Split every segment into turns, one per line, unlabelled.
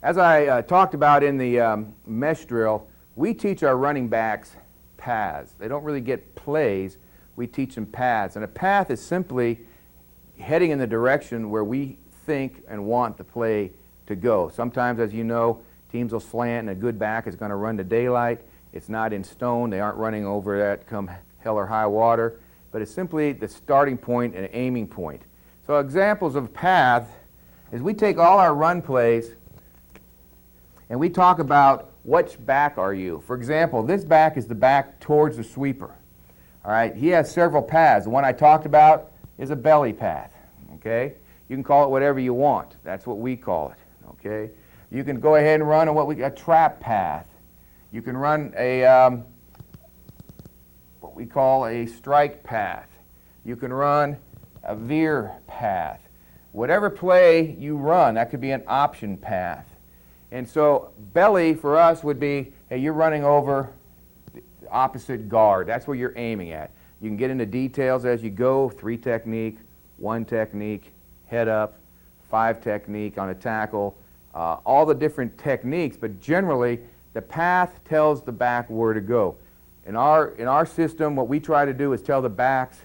As I talked about in the mesh drill, we teach our running backs paths. They don't really get plays. We teach them paths. And a path is simply heading in the direction where we think and want the play to go. Sometimes, as you know, teams will slant and a good back is going to run to daylight. It's not in stone. They aren't running over that come hell or high water. But it's simply the starting point and aiming point. So examples of path is we take all our run plays and we talk about which back are you. For example, this back is the back towards the sweeper. All right, he has several paths. The one I talked about is a belly path. Okay, you can call it whatever you want. That's what we call it. Okay, you can go ahead and run a trap path. You can run a what we call a strike path. You can run a veer path. Whatever play you run, that could be an option path. And so belly for us would be, hey, you're running over the opposite guard. That's where you're aiming at. You can get into details as you go, 3 technique, 1 technique, head up, 5 technique on a tackle, all the different techniques, but generally the path tells the back where to go. In our system, what we try to do is tell the backs,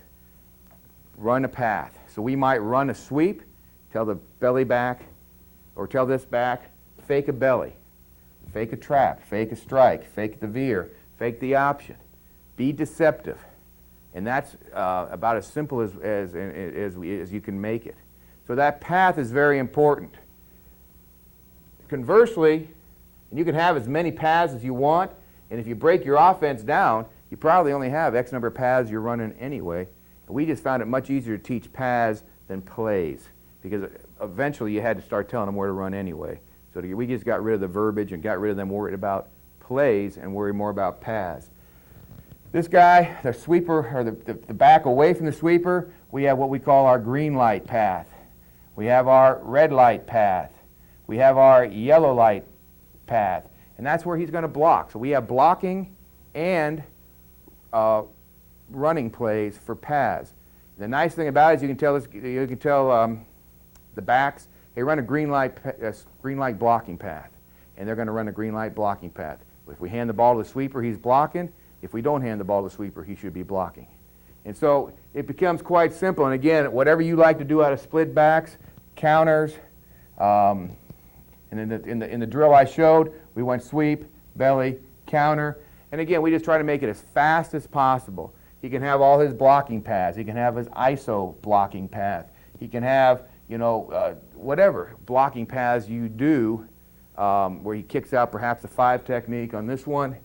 run a path. So we might run a sweep, tell the belly back, or tell this back, fake a belly, fake a trap, fake a strike, fake the veer, fake the option. Be deceptive. And that's about as simple as you can make it. So that path is very important. Conversely, and you can have as many paths as you want, and if you break your offense down, you probably only have X number of paths you're running anyway. And we just found it much easier to teach paths than plays, because eventually you had to start telling them where to run anyway. So we just got rid of the verbiage and got rid of them worried about plays and worried more about paths. This guy, the sweeper, or the back away from the sweeper, we have what we call our green light path. We have our red light path. We have our yellow light path. And that's where he's going to block. So we have blocking and running plays for paths. The nice thing about it is you can tell the backs, hey, run a green light blocking path, and they're going to run a green light blocking path. If we hand the ball to the sweeper, he's blocking. If we don't hand the ball to the sweeper, he should be blocking. And so it becomes quite simple. And again, whatever you like to do out of split backs, counters, and in the drill I showed, we went sweep, belly, counter. And again, we just try to make it as fast as possible. He can have all his blocking paths. He can have his ISO blocking path. He can have, whatever blocking paths you do, where he kicks out perhaps a 5 technique on this one.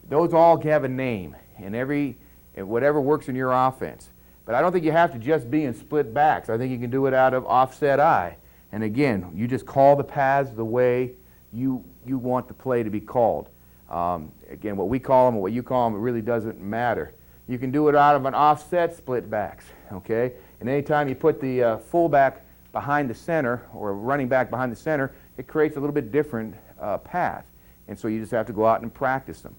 Those all have a name, and whatever works in your offense. But I don't think you have to just be in split backs. I think you can do it out of offset eye. And again, you just call the paths the way you want the play to be called. Again, what we call them and what you call them, it really doesn't matter. You can do it out of an offset split backs, okay? And anytime you put the fullback behind the center or running back behind the center, it creates a little bit different path. And so you just have to go out and practice them.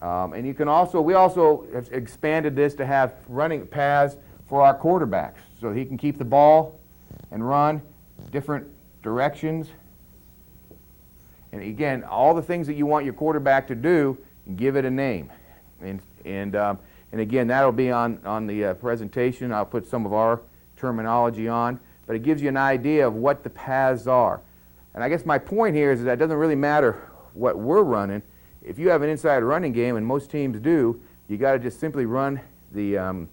And you can also, we also have expanded this to have running paths for our quarterbacks. So he can keep the ball and run different directions. And again, all the things that you want your quarterback to do, give it a name. And again, that'll be on the presentation. I'll put some of our terminology on. But it gives you an idea of what the paths are. And I guess my point here is that it doesn't really matter what we're running. If you have an inside running game, and most teams do, you got to just simply run the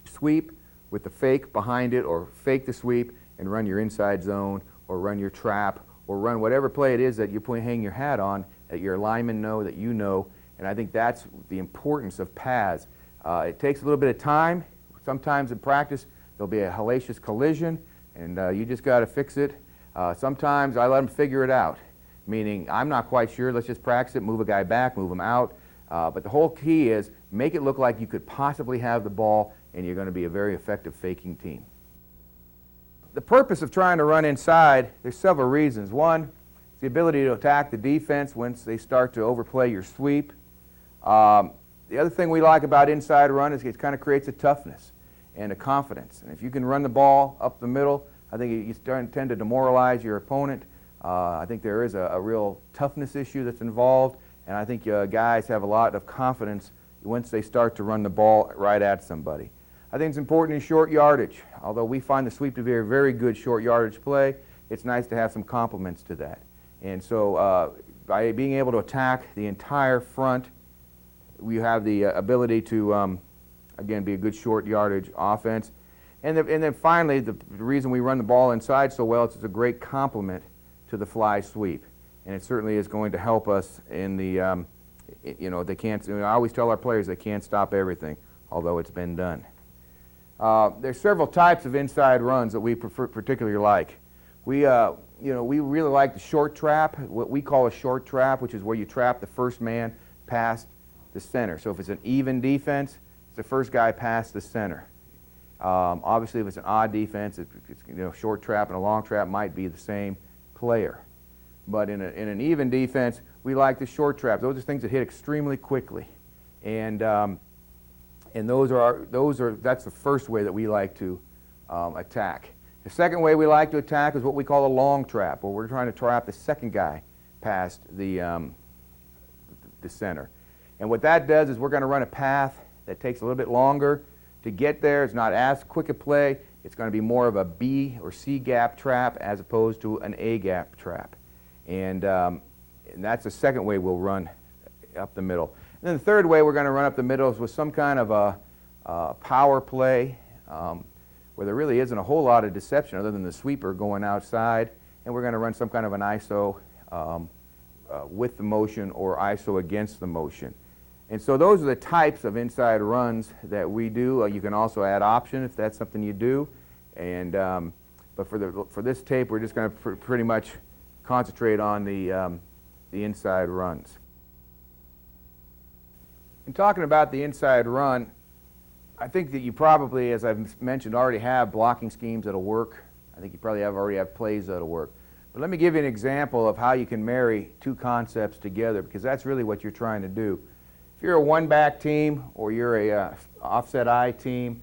sweep with the fake behind it, or fake the sweep and run your inside zone, or run your trap, or run whatever play it is that you hang your hat on, that your linemen know, that you know. And I think that's the importance of paths. It takes a little bit of time. Sometimes in practice there'll be a hellacious collision, and you just got to fix it. Sometimes I let them figure it out, meaning I'm not quite sure, let's just practice it, move a guy back, move him out. But the whole key is make it look like you could possibly have the ball, and you're going to be a very effective faking team. The purpose of trying to run inside, there's several reasons. One, it's the ability to attack the defense once they start to overplay your sweep. The other thing we like about inside run is it kind of creates a toughness and a confidence. And if you can run the ball up the middle, I think you tend to demoralize your opponent. I think there is a real toughness issue that's involved, and I think guys have a lot of confidence once they start to run the ball right at somebody. I think it's important in short yardage. Although we find the sweep to be a very good short yardage play, it's nice to have some complements to that. And so by being able to attack the entire front, we have the ability to, again, be a good short yardage offense. And then finally, the reason we run the ball inside so well is it's a great complement to the fly sweep. And it certainly is going to help us in the, they can't, I always tell our players they can't stop everything, although it's been done. There's several types of inside runs that we particularly like. We really like the short trap, what we call a short trap, which is where you trap the first man past the center. So if it's an even defense, it's the first guy past the center. Obviously, if it's an odd defense, it's short trap and a long trap might be the same player. But in an even defense, we like the short trap. Those are things that hit extremely quickly, and that's the first way that we like to attack. The second way we like to attack is what we call a long trap, where we're trying to trap the second guy past the center. And what that does is we're going to run a path that takes a little bit longer to get there. It's not as quick a play. It's going to be more of a B or C gap trap as opposed to an A gap trap. And that's the second way we'll run up the middle. And then the third way we're going to run up the middle is with some kind of a power play where there really isn't a whole lot of deception other than the sweeper going outside. And we're going to run some kind of an ISO with the motion or ISO against the motion. And so those are the types of inside runs that we do. You can also add option if that's something you do. And but for this tape, we're just going to pretty much concentrate on the inside runs. In talking about the inside run, I think that you probably, as I've mentioned, already have blocking schemes that'll work. I think you probably already have plays that'll work. But let me give you an example of how you can marry two concepts together, because that's really what you're trying to do. If you're a one-back team or you're a offset I team,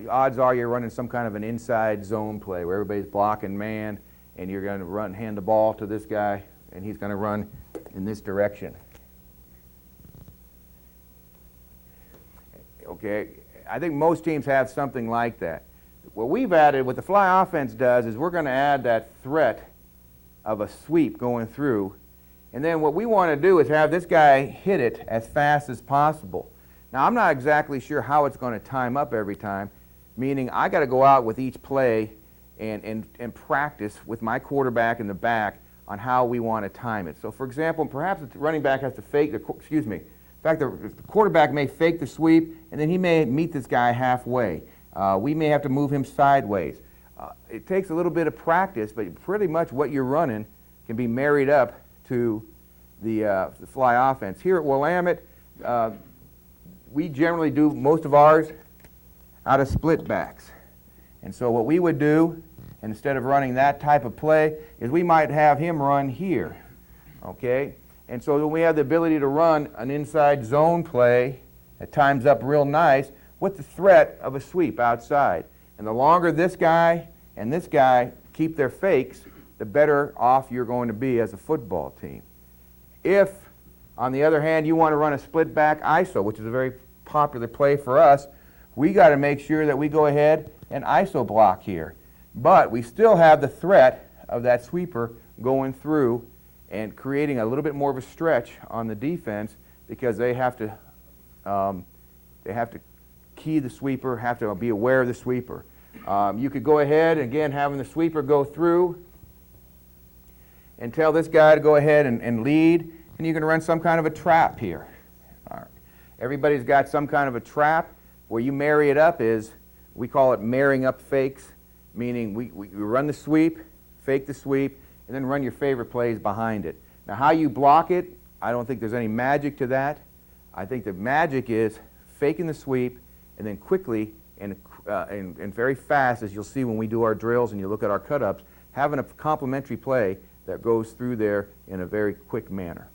odds are you're running some kind of an inside zone play where everybody's blocking man, and you're going to hand the ball to this guy, and he's going to run in this direction. Okay, I think most teams have something like that. What we've added, what the fly offense does, is we're going to add that threat of a sweep going through. And then what we want to do is have this guy hit it as fast as possible. Now, I'm not exactly sure how it's going to time up every time, meaning I got to go out with each play and practice with my quarterback in the back on how we want to time it. So, for example, perhaps the running back has to fake the, in fact, the quarterback may fake the sweep, and then he may meet this guy halfway. We may have to move him sideways. It takes a little bit of practice, but pretty much what you're running can be married up to the fly offense. Here at Willamette, we generally do most of ours out of split backs. And so what we would do, instead of running that type of play, is we might have him run here. Okay? And so then we have the ability to run an inside zone play that times up real nice with the threat of a sweep outside. And the longer this guy and this guy keep their fakes, the better off you're going to be as a football team. If, on the other hand, you want to run a split back ISO, which is a very popular play for us, we got to make sure that we go ahead and ISO block here. But we still have the threat of that sweeper going through and creating a little bit more of a stretch on the defense, because they have to key the sweeper, have to be aware of the sweeper. You could go ahead, again, having the sweeper go through and tell this guy to go ahead and lead, and you can run some kind of a trap here. All right. Everybody's got some kind of a trap. Where you marry it up is, we call it marrying up fakes, meaning we run the sweep, fake the sweep, and then run your favorite plays behind it. Now, how you block it, I don't think there's any magic to that. I think the magic is faking the sweep and then quickly and very fast, as you'll see when we do our drills and you look at our cut-ups, having a complementary play that goes through there in a very quick manner.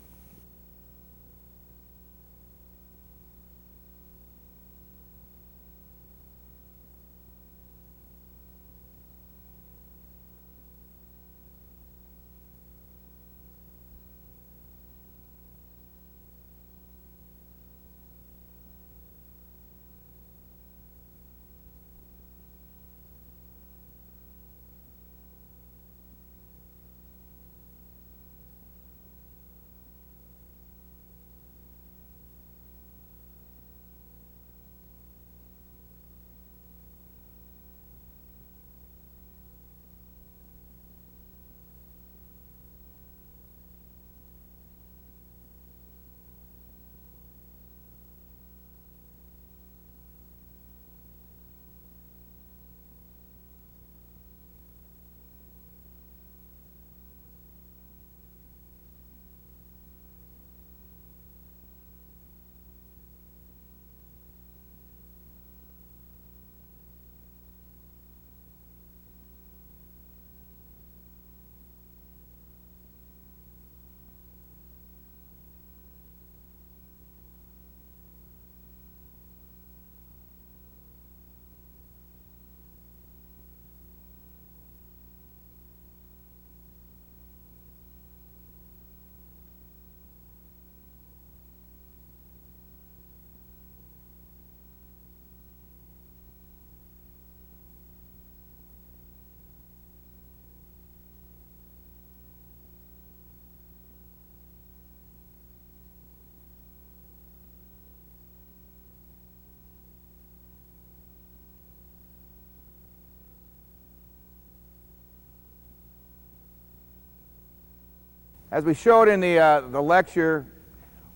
As we showed in the lecture,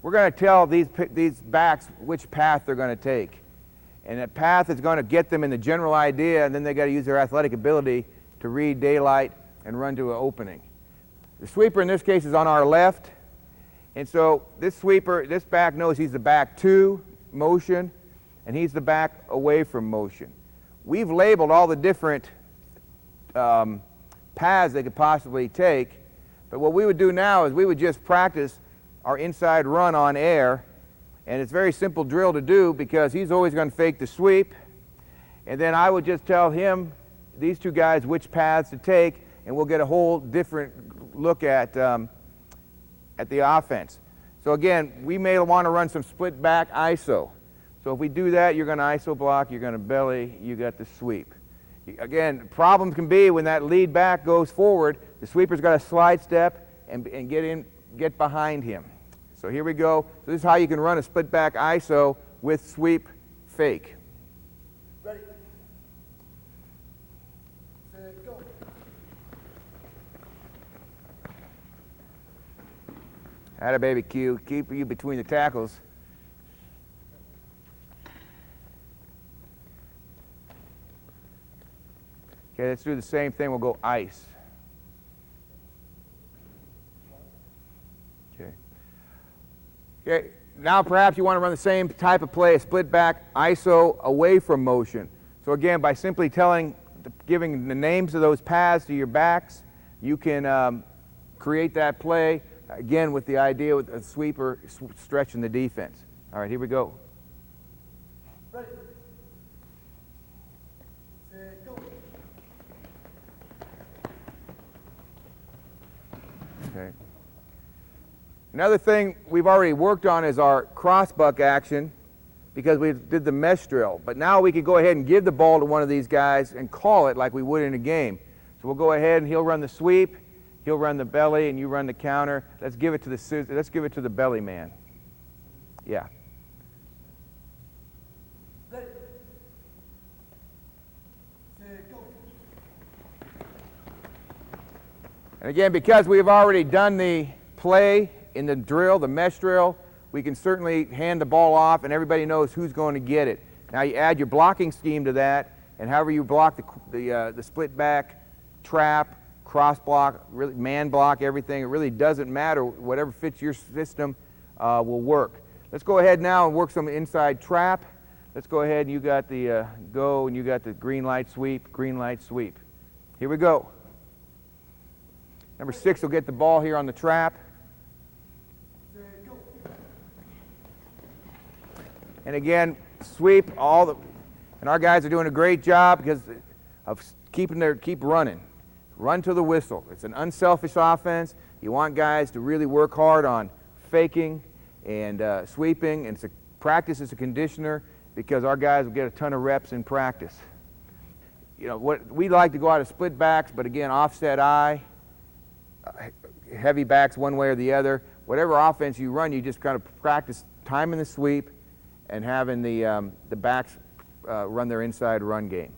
we're going to tell these backs which path they're going to take. And that path is going to get them in the general idea, and then they got to use their athletic ability to read daylight and run to an opening. The sweeper in this case is on our left, and so this back knows he's the back to motion, and he's the back away from motion. We've labeled all the different paths they could possibly take, but what we would do now is we would just practice our inside run on air, and it's a very simple drill to do because he's always going to fake the sweep, and then I would just tell him, these two guys, which paths to take, and we'll get a whole different look at the offense. So again, we may want to run some split back ISO. So if we do that, you're going to ISO block, you're going to belly, you got the sweep. Again, problems can be when that lead back goes forward, the sweeper's got to slide step and get behind him. So here we go. So this is how you can run a split back ISO with sweep fake.
Ready. Set, go.
Atta baby Q, keep you between the tackles. Okay, let's do the same thing. We'll go ice. Okay, now perhaps you want to run the same type of play, a split back ISO away from motion. So again, by simply giving the names of those paths to your backs, you can create that play, again with the idea with a sweeper stretching the defense. All right, here we go.
Ready. Set, go.
Okay. Another thing we've already worked on is our cross-buck action because we did the mesh drill. But now we could go ahead and give the ball to one of these guys and call it like we would in a game. So we'll go ahead and he'll run the sweep, he'll run the belly, and you run the counter. Let's give it to the belly man. Yeah.
Ready. Set, go.
And again, because we've already done the play in the drill, the mesh drill, we can certainly hand the ball off and everybody knows who's going to get it. Now you add your blocking scheme to that, and however you block the split back, trap, cross block, really man block, everything, it really doesn't matter. Whatever fits your system will work. Let's go ahead now and work some inside trap. Let's go ahead and you got the go and you got the green light sweep, green light sweep. Here we go. Number 6 will get the ball here on the trap. And again, sweep and our guys are doing a great job because of keep running. Run to the whistle. It's an unselfish offense. You want guys to really work hard on faking and sweeping, and practice is a conditioner because our guys will get a ton of reps in practice. You know, we like to go out of split backs, but again, offset eye, heavy backs one way or the other. Whatever offense you run, you just kind of practice timing the sweep and having the backs run their inside run game.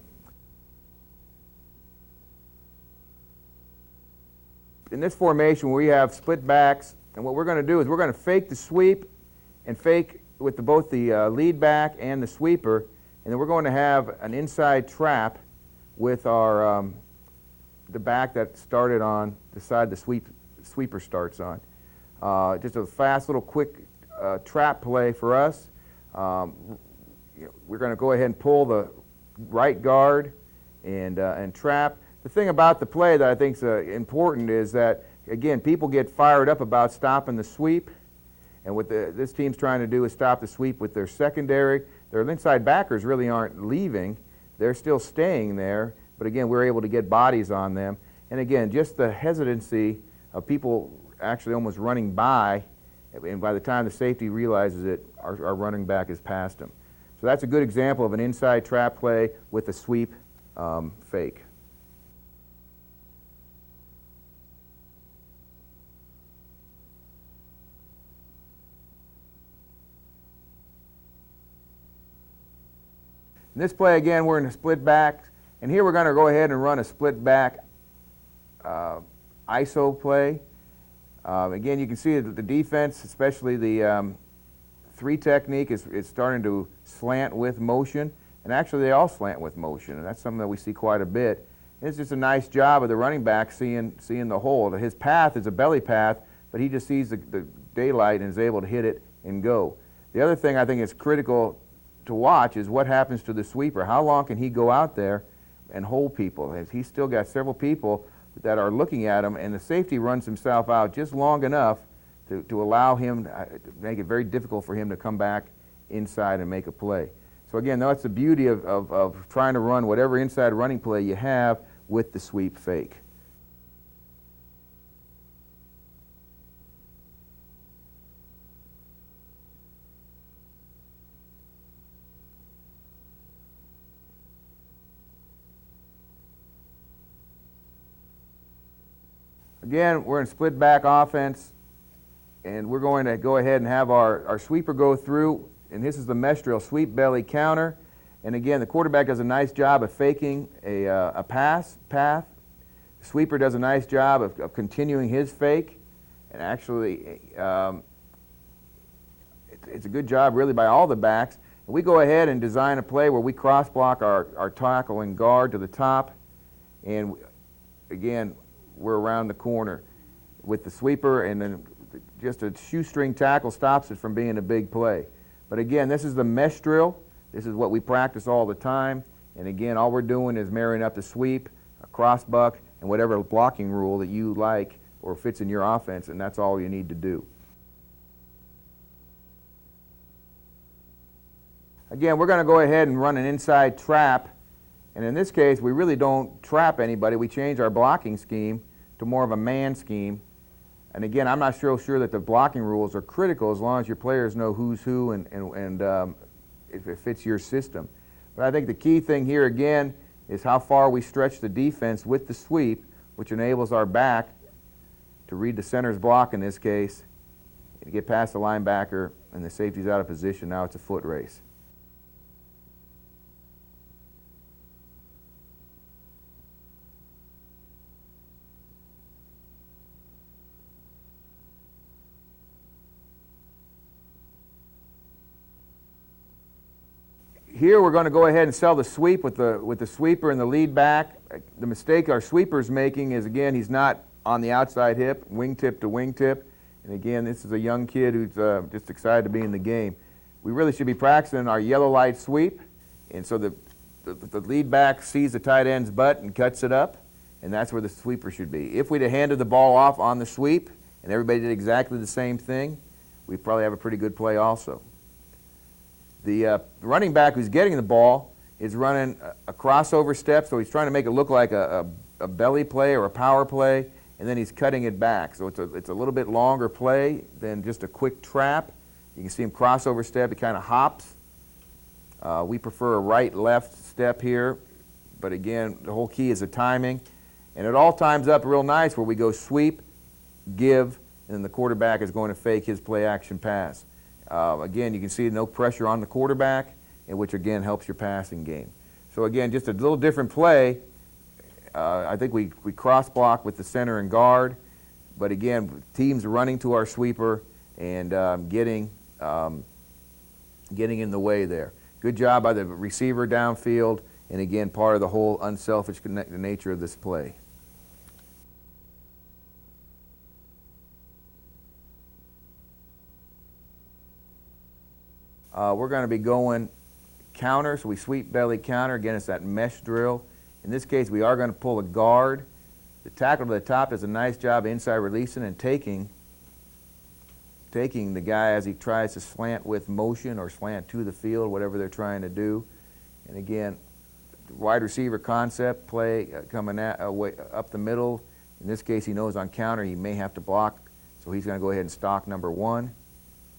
In this formation, we have split backs, and what we're going to do is we're going to fake the sweep and fake with both the lead back and the sweeper, and then we're going to have an inside trap with our the back that started on the side the sweeper starts on. Just a fast little quick trap play for us. We're going to go ahead and pull the right guard and trap. The thing about the play that I think is important is that, again, people get fired up about stopping the sweep, and what this team's trying to do is stop the sweep with their secondary. Their inside backers really aren't leaving. They're still staying there, but again, we're able to get bodies on them. And again, just the hesitancy of people actually almost running by, and by the time the safety realizes it, our running back has passed him. So that's a good example of an inside trap play with a sweep fake. In this play, again, we're in a split back, and here we're going to go ahead and run a split back ISO play. Again, you can see that the defense, especially the 3 technique, is starting to slant with motion. And actually, they all slant with motion, and that's something that we see quite a bit. And it's just a nice job of the running back seeing the hole. His path is a belly path, but he just sees the daylight and is able to hit it and go. The other thing I think is critical to watch is what happens to the sweeper. How long can he go out there and hold people? He's still got several people that are looking at him, and the safety runs himself out just long enough to allow him, to make it very difficult for him to come back inside and make a play. So again, that's the beauty of trying to run whatever inside running play you have with the sweep fake. Again, we're in split back offense, and we're going to go ahead and have our sweeper go through, and this is the mesh drill, sweep belly counter. And again, the quarterback does a nice job of faking a pass path. The sweeper does a nice job of continuing his fake, and actually it's a good job really by all the backs. And we go ahead and design a play where we cross block our tackle and guard to the top, and again, we're around the corner with the sweeper, and then just a shoestring tackle stops it from being a big play. But again, this is the mesh drill. This is what we practice all the time. And again, all we're doing is marrying up the sweep, a cross buck, and whatever blocking rule that you like or fits in your offense, and that's all you need to do. Again, we're going to go ahead and run an inside trap. And in this case, we really don't trap anybody. We change our blocking scheme to more of a man scheme. And again, I'm not sure that the blocking rules are critical as long as your players know who's who and if it fits your system. But I think the key thing here again is how far we stretch the defense with the sweep, which enables our back to read the center's block in this case, and get past the linebacker, and the safety's out of position. Now it's a foot race. Here we're going to go ahead and sell the sweep with the sweeper and the lead back. The mistake our sweeper's making is, again, he's not on the outside hip, wingtip to wingtip. And again, this is a young kid who's just excited to be in the game. We really should be practicing our yellow light sweep. And so the lead back sees the tight end's butt and cuts it up, and that's where the sweeper should be. If we'd have handed the ball off on the sweep and everybody did exactly the same thing, we'd probably have a pretty good play also. The running back who's getting the ball is running a crossover step, so he's trying to make it look like a belly play or a power play, and then he's cutting it back. So it's a little bit longer play than just a quick trap. You can see him crossover step, he kind of hops. We prefer a right-left step here, but again, the whole key is the timing. And it all times up real nice where we go sweep, give, and then the quarterback is going to fake his play-action pass. Again, you can see no pressure on the quarterback, and which again helps your passing game. So again, just a little different play. I think we cross block with the center and guard, but again, teams running to our sweeper and getting in the way there. Good job by the receiver downfield, and again, part of the whole unselfish nature of this play. We're going to be going counter, so we sweep belly counter. Again, it's that mesh drill. In this case, we are going to pull a guard. The tackle to the top does a nice job inside releasing and taking the guy as he tries to slant with motion or slant to the field, whatever they're trying to do. And again, wide receiver concept, play coming up the middle. In this case, he knows on counter he may have to block, so he's going to go ahead and stock number one.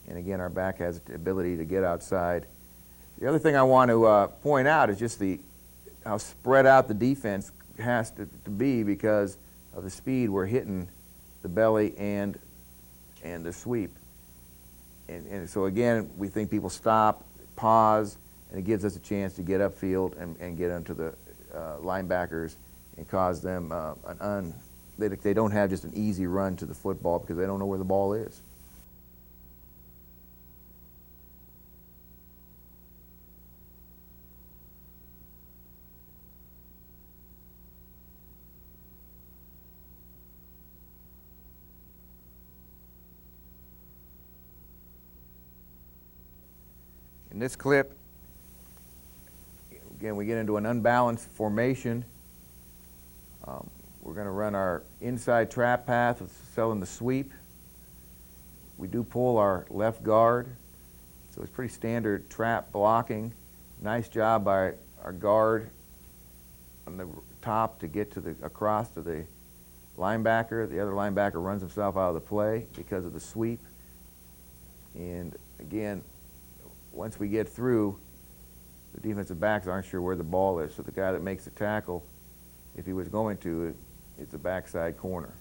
And again, our back has the ability to get outside. The other thing I want to point out is just how spread out the defense has to be because of the speed we're hitting the belly and the sweep. And so again, we think people stop, pause, and it gives us a chance to get upfield and get into the linebackers and cause them an they don't have just an easy run to the football because they don't know where the ball is. In this clip, again, we get into an unbalanced formation. We're going to run our inside trap path with selling the sweep. We do pull our left guard, so it's pretty standard trap blocking. Nice job by our guard on the top to get to across to the linebacker. The other linebacker runs himself out of the play because of the sweep. And again, once we get through, the defensive backs aren't sure where the ball is, so the guy that makes the tackle, if he was going to, it's a backside corner.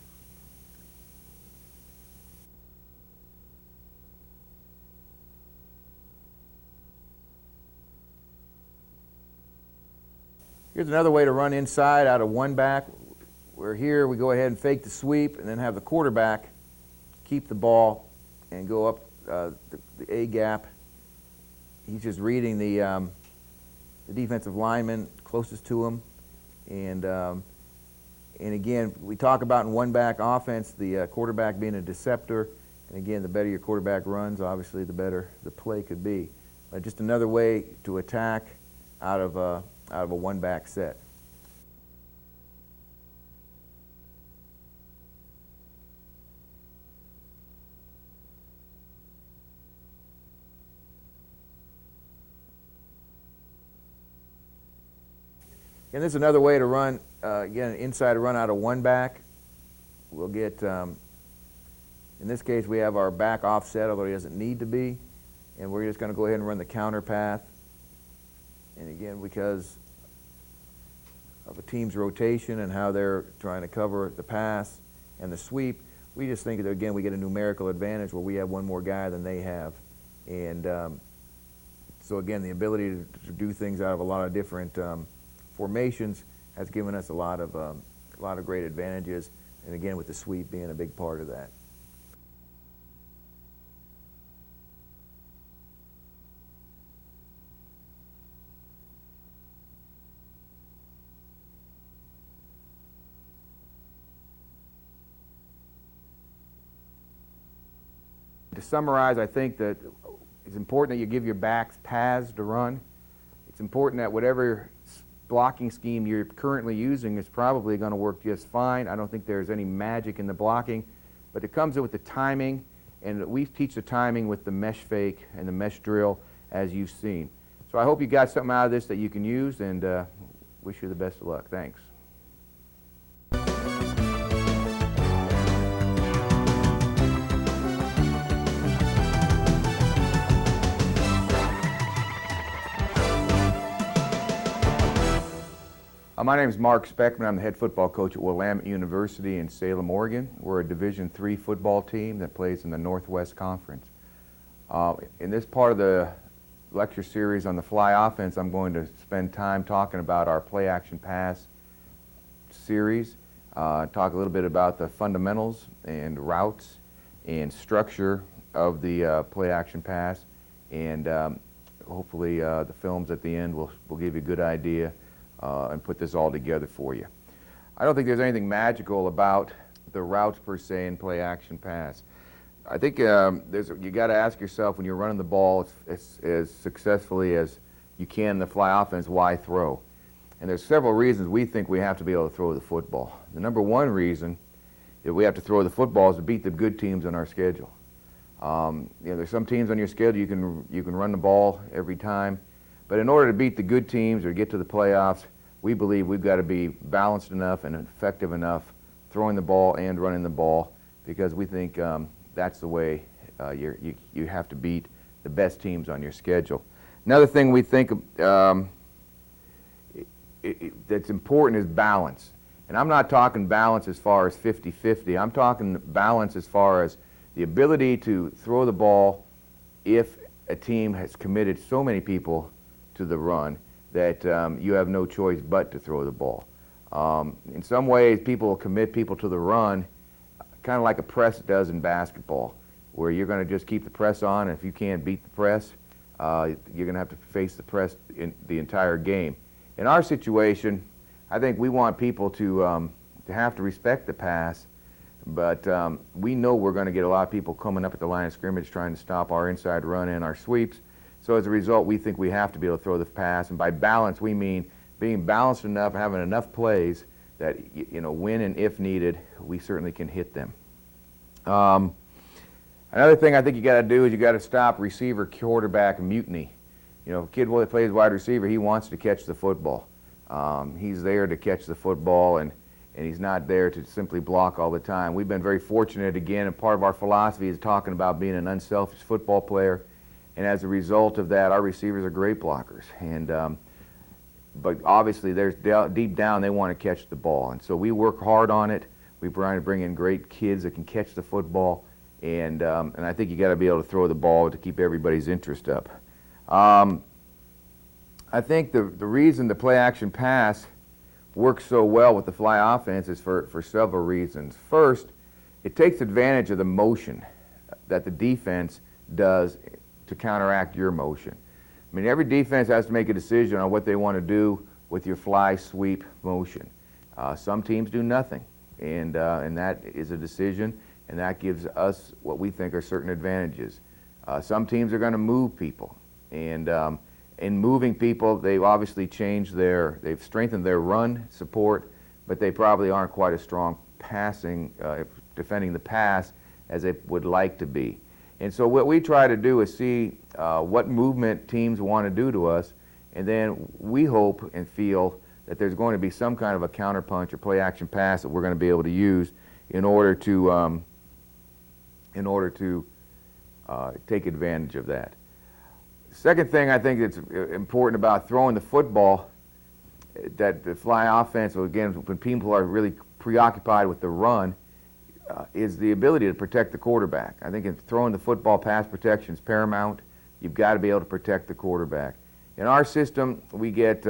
Here's another way to run inside out of one back. Where here we go ahead and fake the sweep and then have the quarterback keep the ball and go up the A gap. He's just reading the defensive lineman closest to him. And again, we talk about in one-back offense, the quarterback being a deceptor. And again, the better your quarterback runs, obviously, the better the play could be. But just another way to attack out of a one-back set. And this is another way to run, again, an inside run out of one back. We'll get, in this case, we have our back offset, although he doesn't need to be. And we're just going to go ahead and run the counter path. And again, because of a team's rotation and how they're trying to cover the pass and the sweep, we just think that, again, we get a numerical advantage where we have one more guy than they have. And so, again, the ability to do things out of a lot of different formations has given us a lot of great advantages, and again with the sweep being a big part of that. To summarize, I think that it's important that you give your backs paths to run. It's important that whatever blocking scheme you're currently using is probably going to work just fine. I don't think there's any magic in the blocking, but it comes in with the timing, and we teach the timing with the mesh fake and the mesh drill as you've seen. So I hope you got something out of this that you can use, and wish you the best of luck. Thanks. My name is Mark Speckman. I'm the head football coach at Willamette University in Salem, Oregon. We're a Division III football team that plays in the Northwest Conference. In this part of the lecture series on the fly offense, I'm going to spend time talking about our play action pass series, talk a little bit about the fundamentals and routes and structure of the play action pass, and hopefully the films at the end will give you a good idea and put this all together for you. I don't think there's anything magical about the routes per se in play action pass. I think you got to ask yourself when you're running the ball as successfully as you can in the fly offense, why throw? And there's several reasons we think we have to be able to throw the football. The number one reason that we have to throw the football is to beat the good teams on our schedule. There's some teams on your schedule you can run the ball every time, but in order to beat the good teams or get to the playoffs, we believe we've got to be balanced enough and effective enough throwing the ball and running the ball, because we think that's the way you have to beat the best teams on your schedule. Another thing we think that's important is balance. And I'm not talking balance as far as 50-50. I'm talking balance as far as the ability to throw the ball if a team has committed so many people to the run that you have no choice but to throw the ball. In some ways, people will commit people to the run, kind of like a press does in basketball, where you're going to just keep the press on, and if you can't beat the press, you're going to have to face the press in the entire game. In our situation, I think we want people to have to respect the pass, but we know we're going to get a lot of people coming up at the line of scrimmage trying to stop our inside run and our sweeps. So as a result, we think we have to be able to throw the pass, and by balance, we mean being balanced enough, having enough plays that, you know, when and if needed, we certainly can hit them. Another thing I think you got to do is you got to stop receiver quarterback mutiny. You know, a kid that plays wide receiver, he wants to catch the football. He's there to catch the football, and he's not there to simply block all the time. We've been very fortunate, again, and part of our philosophy is talking about being an unselfish football player, and as a result of that, our receivers are great blockers. And but obviously, deep down, they want to catch the ball, and so we work hard on it. We try to bring in great kids that can catch the football, and I think you got to be able to throw the ball to keep everybody's interest up. I think the reason the play-action pass works so well with the fly offense is for several reasons. First, it takes advantage of the motion that the defense does to counteract your motion. I mean, every defense has to make a decision on what they want to do with your fly sweep motion. Some teams do nothing, and that is a decision, and that gives us what we think are certain advantages. Some teams are going to move people, and in moving people, they've obviously they've strengthened their run support, but they probably aren't quite as strong passing, defending the pass as they would like to be. And so what we try to do is see what movement teams want to do to us, and then we hope and feel that there's going to be some kind of a counterpunch or play-action pass that we're going to be able to use in order to take advantage of that. Second thing I think that's important about throwing the football, that the fly offense, again, when people are really preoccupied with the run, is the ability to protect the quarterback. I think in throwing the football, pass protection is paramount. You've got to be able to protect the quarterback. In our system, we get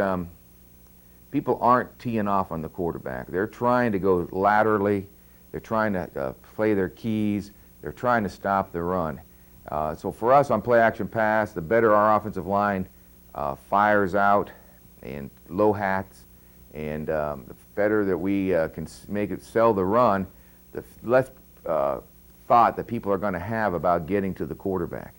people aren't teeing off on the quarterback. They're trying to go laterally. They're trying to play their keys. They're trying to stop the run. So for us on play-action pass, the better our offensive line fires out and low hats, and the better that we can make it sell the run, the less thought that people are going to have about getting to the quarterback.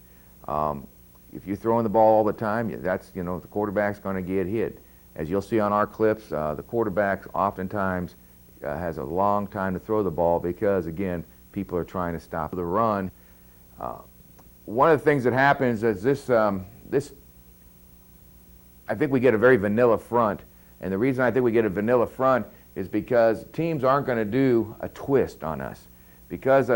If you're throwing the ball all the time, that's, you know, the quarterback's going to get hit. As you'll see on our clips, the quarterback oftentimes has a long time to throw the ball because, again, people are trying to stop the run. One of the things that happens is this, I think we get a very vanilla front, and the reason I think we get a vanilla front is because teams aren't going to do a twist on us. Because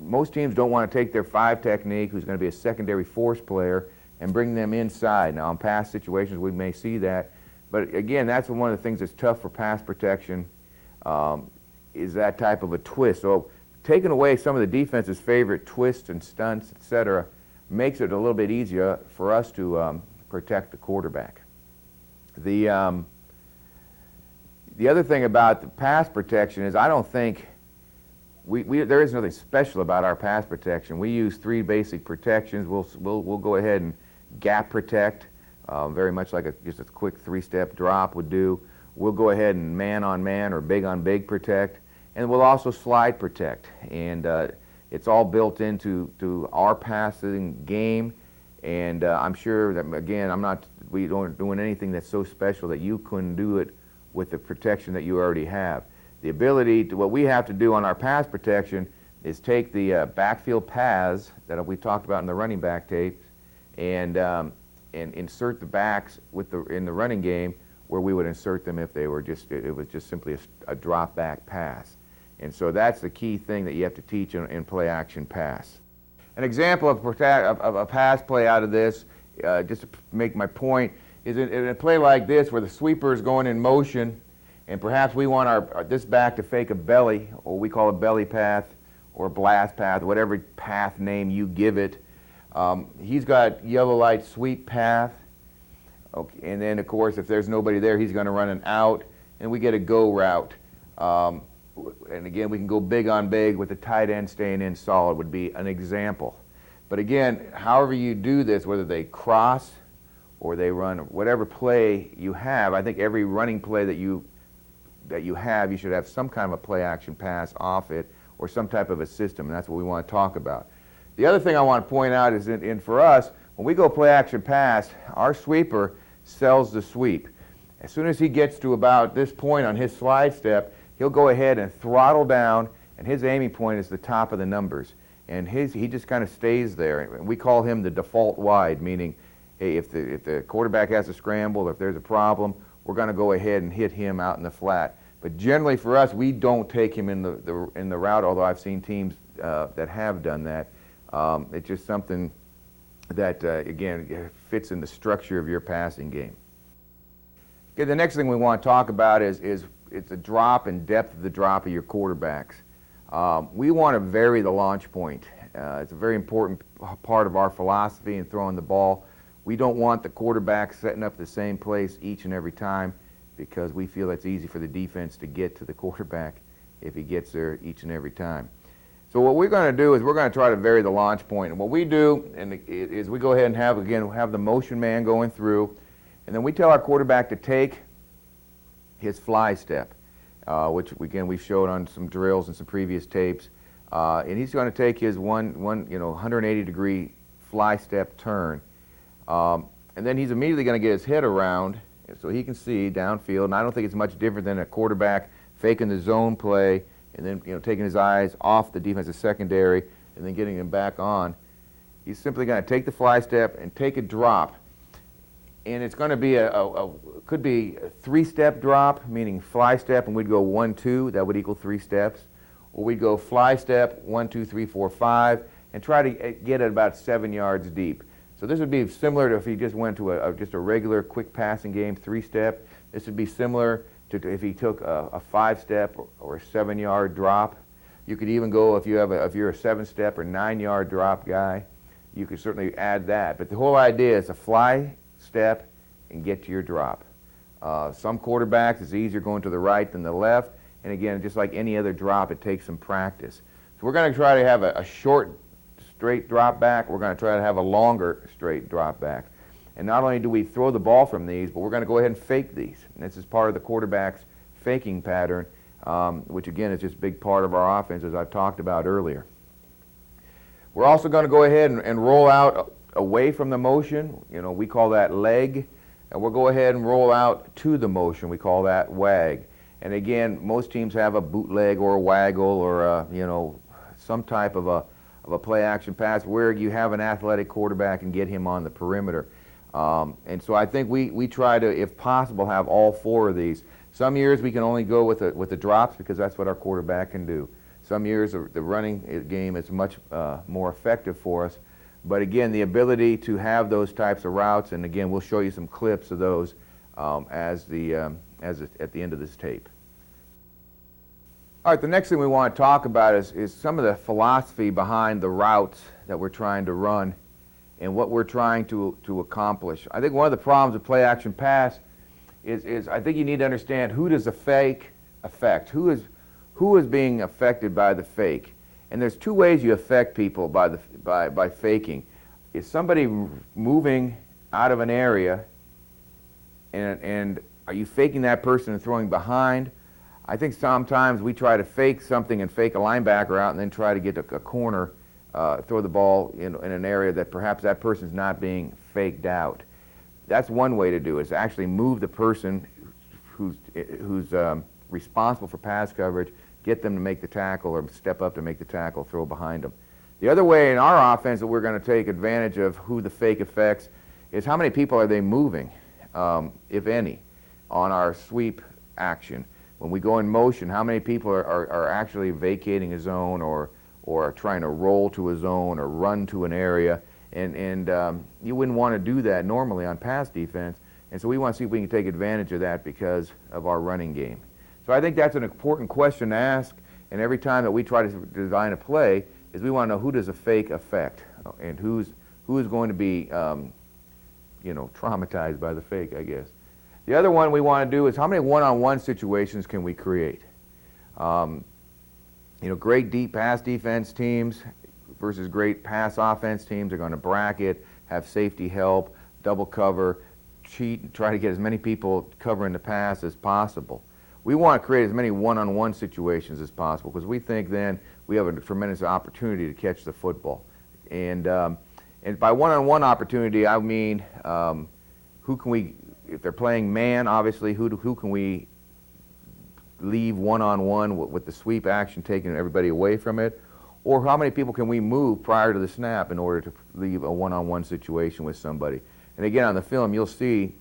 most teams don't want to take their 5 technique, who's going to be a secondary force player, and bring them inside. Now, in past situations, we may see that. But again, that's one of the things that's tough for pass protection, is that type of a twist. So taking away some of the defense's favorite twists and stunts, etc., makes it a little bit easier for us to protect the quarterback. The other thing about the pass protection is I don't think there is nothing special about our pass protection. We use 3 basic protections. We'll go ahead and gap protect, very much like just a quick 3-step drop would do. We'll go ahead and man-on-man or big-on-big protect, and we'll also slide protect. And it's all built into our passing game. And I'm sure that, again, we don't doing anything that's so special that you couldn't do it with the protection that you already have. The ability to, what we have to do on our pass protection is take the backfield paths that we talked about in the running back tapes and insert the backs in the running game where we would insert them if it was just simply a drop back pass. And so that's the key thing that you have to teach in play action pass. An example of a pass play out of this, just to make my point, is in a play like this where the sweeper is going in motion, and perhaps we want this back to fake a belly, or we call a belly path, or blast path, whatever path name you give it. He's got yellow light sweep path, okay, and then of course if there's nobody there, he's going to run an out, and we get a go route. And again, we can go big on big with the tight end staying in solid would be an example. But again, however you do this, whether they cross or they run whatever play you have, I think every running play that you have, you should have some kind of a play action pass off it or some type of a system, and that's what we want to talk about. The other thing I want to point out is in for us, when we go play action pass, our sweeper sells the sweep. As soon as he gets to about this point on his slide step, he'll go ahead and throttle down, and his aiming point is the top of the numbers. And he just kind of stays there. We call him the default wide, meaning, hey, if the quarterback has a scramble, or if there's a problem, we're going to go ahead and hit him out in the flat. But generally for us, we don't take him in the route, although I've seen teams that have done that. It's just something that, again, fits in the structure of your passing game. Okay, the next thing we want to talk about is it's the drop and depth of the drop of your quarterbacks. We want to vary the launch point. It's a very important part of our philosophy in throwing the ball. We don't want the quarterback setting up the same place each and every time because we feel it's easy for the defense to get to the quarterback if he gets there each and every time. So what we're going to do is we're going to try to vary the launch point. And what we do is we go ahead and have the motion man going through, and then we tell our quarterback to take his fly step, which again we showed on some drills and some previous tapes, and he's going to take his 180-degree fly step turn, and then he's immediately going to get his head around so he can see downfield. And I don't think it's much different than a quarterback faking the zone play and then taking his eyes off the defensive secondary and then getting him back on. He's simply going to take the fly step and take a drop. And it's going to be could be a three-step drop, meaning fly step, and we'd go 1, 2, that would equal 3 steps. Or we'd go fly step, 1, 2, 3, 4, 5, and try to get it about 7 yards deep. So this would be similar to if he just went to just a regular quick passing game, 3-step. This would be similar to if he took a 5-step or a 7-yard drop. You could even go if you're a 7-step or 9-yard drop guy, you could certainly add that. But the whole idea is a fly step and get to your drop. Some quarterbacks, it's easier going to the right than the left, and again, just like any other drop, it takes some practice. So we're going to try to have a short, straight drop back. We're going to try to have a longer, straight drop back. And not only do we throw the ball from these, but we're going to go ahead and fake these. And this is part of the quarterback's faking pattern, which again is just a big part of our offense, as I've talked about earlier. We're also going to go ahead and roll out away from the motion. We call that leg. And we'll go ahead and roll out to the motion. We call that wag. And again, most teams have a bootleg or a waggle or some type of a play action pass where you have an athletic quarterback and get him on the perimeter. And so I think we try to, if possible, have all 4 of these. Some years we can only go with the drops because that's what our quarterback can do. Some years the running game is much more effective for us. But again, the ability to have those types of routes, and again, we'll show you some clips of those at the end of this tape. All right, the next thing we want to talk about is some of the philosophy behind the routes that we're trying to run and what we're trying to accomplish. I think one of the problems with play action pass is I think you need to understand who does the fake affect, who is being affected by the fake. And there's 2 ways you affect people by faking. Is somebody moving out of an area, and are you faking that person and throwing behind? I think sometimes we try to fake something and fake a linebacker out and then try to get a corner, throw the ball in an area that perhaps that person's not being faked out. That's one way to do it, is actually move the person who's responsible for pass coverage, get them to make the tackle or step up to make the tackle, throw behind them. The other way in our offense that we're going to take advantage of who the fake affects is how many people are they moving, if any, on our sweep action. When we go in motion, how many people are actually vacating a zone or trying to roll to a zone or run to an area. And you wouldn't want to do that normally on pass defense. And so we want to see if we can take advantage of that because of our running game. So I think that's an important question to ask, and every time that we try to design a play is we want to know who does a fake affect and who is going to be traumatized by the fake, I guess. The other one we want to do is how many one-on-one situations can we create? Great deep pass defense teams versus great pass offense teams are going to bracket, have safety help, double cover, cheat, and try to get as many people covering the pass as possible. We want to create as many one-on-one situations as possible because we think then we have a tremendous opportunity to catch the football. And by one-on-one opportunity, I mean who can we, if they're playing man, obviously, who can we leave one-on-one with the sweep action taking everybody away from it, or how many people can we move prior to the snap in order to leave a one-on-one situation with somebody. And again, on the film, you'll see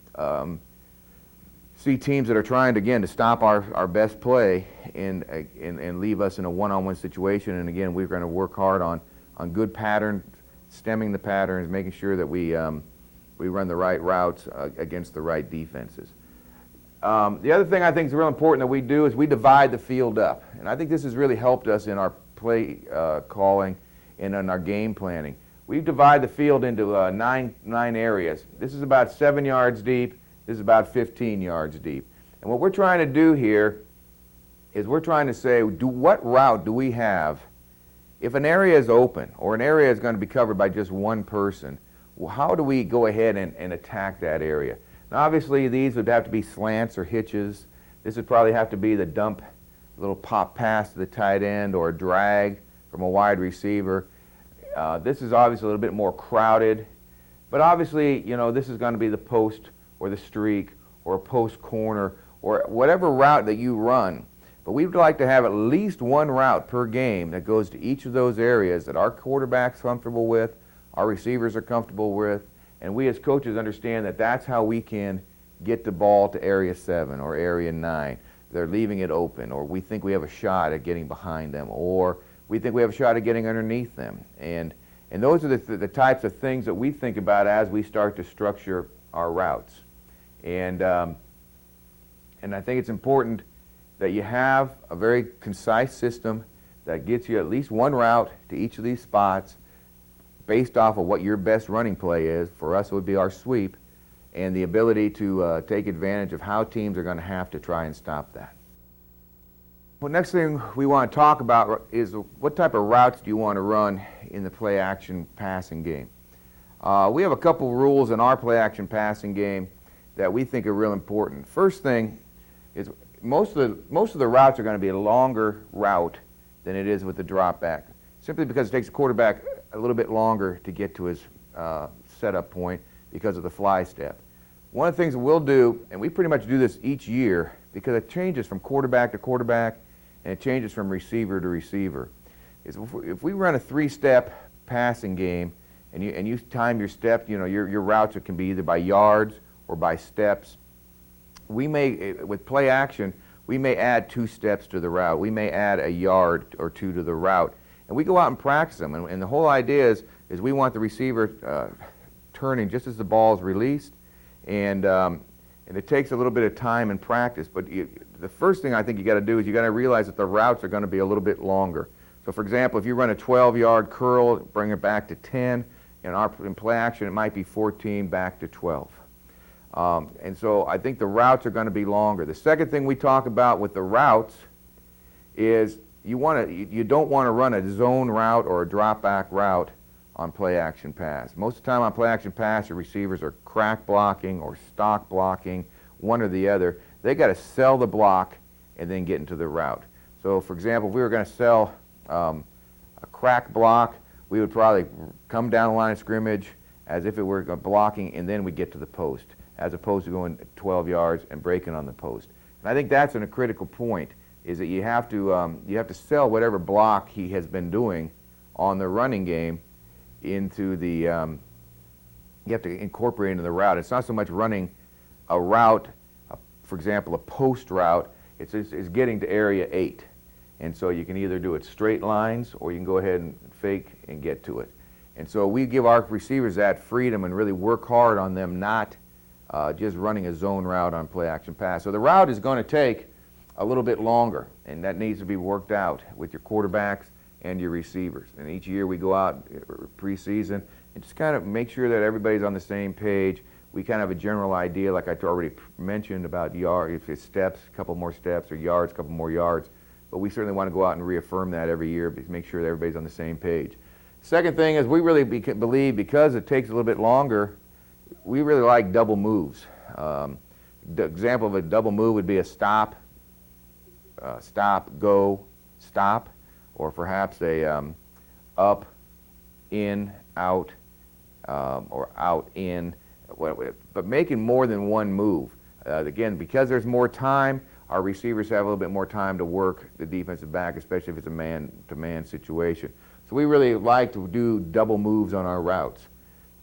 teams that are trying, again, to stop our best play and leave us in a one-on-one situation. And again, we're going to work hard on good patterns, stemming the patterns, making sure that we run the right routes against the right defenses. The other thing I think is real important that we do is we divide the field up. And I think this has really helped us in our play calling and in our game planning. We divide the field into nine areas. This is about 7 yards deep. This is about 15 yards deep. And what we're trying to do here is we're trying to say, what route do we have? If an area is open or an area is going to be covered by just one person, well, how do we go ahead and attack that area? Now, obviously, these would have to be slants or hitches. This would probably have to be the dump, little pop pass to the tight end or a drag from a wide receiver. This is obviously a little bit more crowded. But obviously, this is going to be the post or the streak or a post corner or whatever route that you run. But we would like to have at least one route per game that goes to each of those areas that our quarterback's comfortable with, our receivers are comfortable with, and we as coaches understand that that's how we can get the ball to area 7 or area 9. They're leaving it open, or we think we have a shot at getting behind them, or we think we have a shot at getting underneath them. And those are the types of things that we think about as we start to structure our routes. And I think it's important that you have a very concise system that gets you at least one route to each of these spots based off of what your best running play is. For us, it would be our sweep, and the ability to take advantage of how teams are going to have to try and stop that. Well, next thing we want to talk about is what type of routes do you want to run in the play-action passing game. We have a couple rules in our play-action passing game that we think are real important. First thing is most of the routes are going to be a longer route than it is with the drop back, simply because it takes the quarterback a little bit longer to get to his setup point because of the fly step. One of the things that we'll do, and we pretty much do this each year because it changes from quarterback to quarterback and it changes from receiver to receiver, is if we run a 3-step passing game and you time your step, your routes can be either by yards or by steps. We may, with play action, we may add 2 steps to the route. We may add a yard or 2 to the route. And we go out and practice them. And the whole idea is we want the receiver turning just as the ball is released. And it takes a little bit of time and practice. But the first thing I think you got to do is you got to realize that the routes are going to be a little bit longer. So, for example, if you run a 12-yard curl, bring it back to 10. In play action, it might be 14 back to 12. And so I think the routes are going to be longer. The second thing we talk about with the routes is you don't want to run a zone route or a drop back route on play action pass. Most of the time on play action pass, your receivers are crack blocking or stock blocking, one or the other. They got to sell the block and then get into the route. So, for example, if we were going to sell a crack block, we would probably come down the line of scrimmage as if it were blocking, and then we get to the post, as opposed to going 12 yards and breaking on the post. And I think that's a critical point, is that you have to sell whatever block he has been doing on the running game into the, you have to incorporate into the route. It's not so much running a route, for example, a post route, it's getting to area 8. And so you can either do it straight lines or you can go ahead and fake and get to it. And so we give our receivers that freedom and really work hard on them not just running a zone route on play action pass. So the route is going to take a little bit longer, and that needs to be worked out with your quarterbacks and your receivers. And each year we go out preseason and just kind of make sure that everybody's on the same page. we kind of have a general idea, like I already mentioned, about yard, if it's steps, a couple more steps, or yards, a couple more yards. But we certainly want to go out and reaffirm that every year to make sure that everybody's on the same page. Second thing is we really believe, because it takes a little bit longer, we really like double moves. The example of a double move would be a stop, stop, go, stop, or perhaps a up, in, out, or out, in, but making more than one move. Again, because there's more time, our receivers have a little bit more time to work the defensive back, especially if it's a man-to-man situation. So we really like to do double moves on our routes.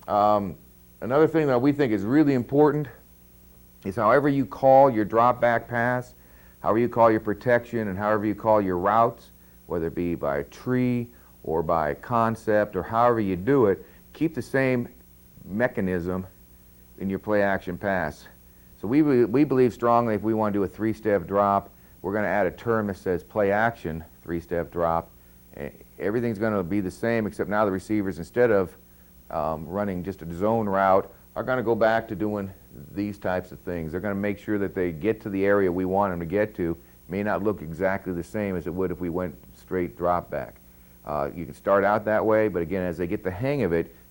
Another thing that we think is really important is however you call your drop back pass, however you call your protection, and however you call your routes, whether it be by a tree or by concept or however you do it, keep the same mechanism in your play action pass. So we believe strongly if we want to do a three-step drop, we're going to add a term that says play action three-step drop. Everything's going to be the same, except now the receivers, instead of running just a zone route, are going to go back to doing these types of things. They're going to make sure that they get to the area we want them to get to. It may not look exactly the same as it would if we went straight drop back. You can start out that way, but again, as they get the hang of it,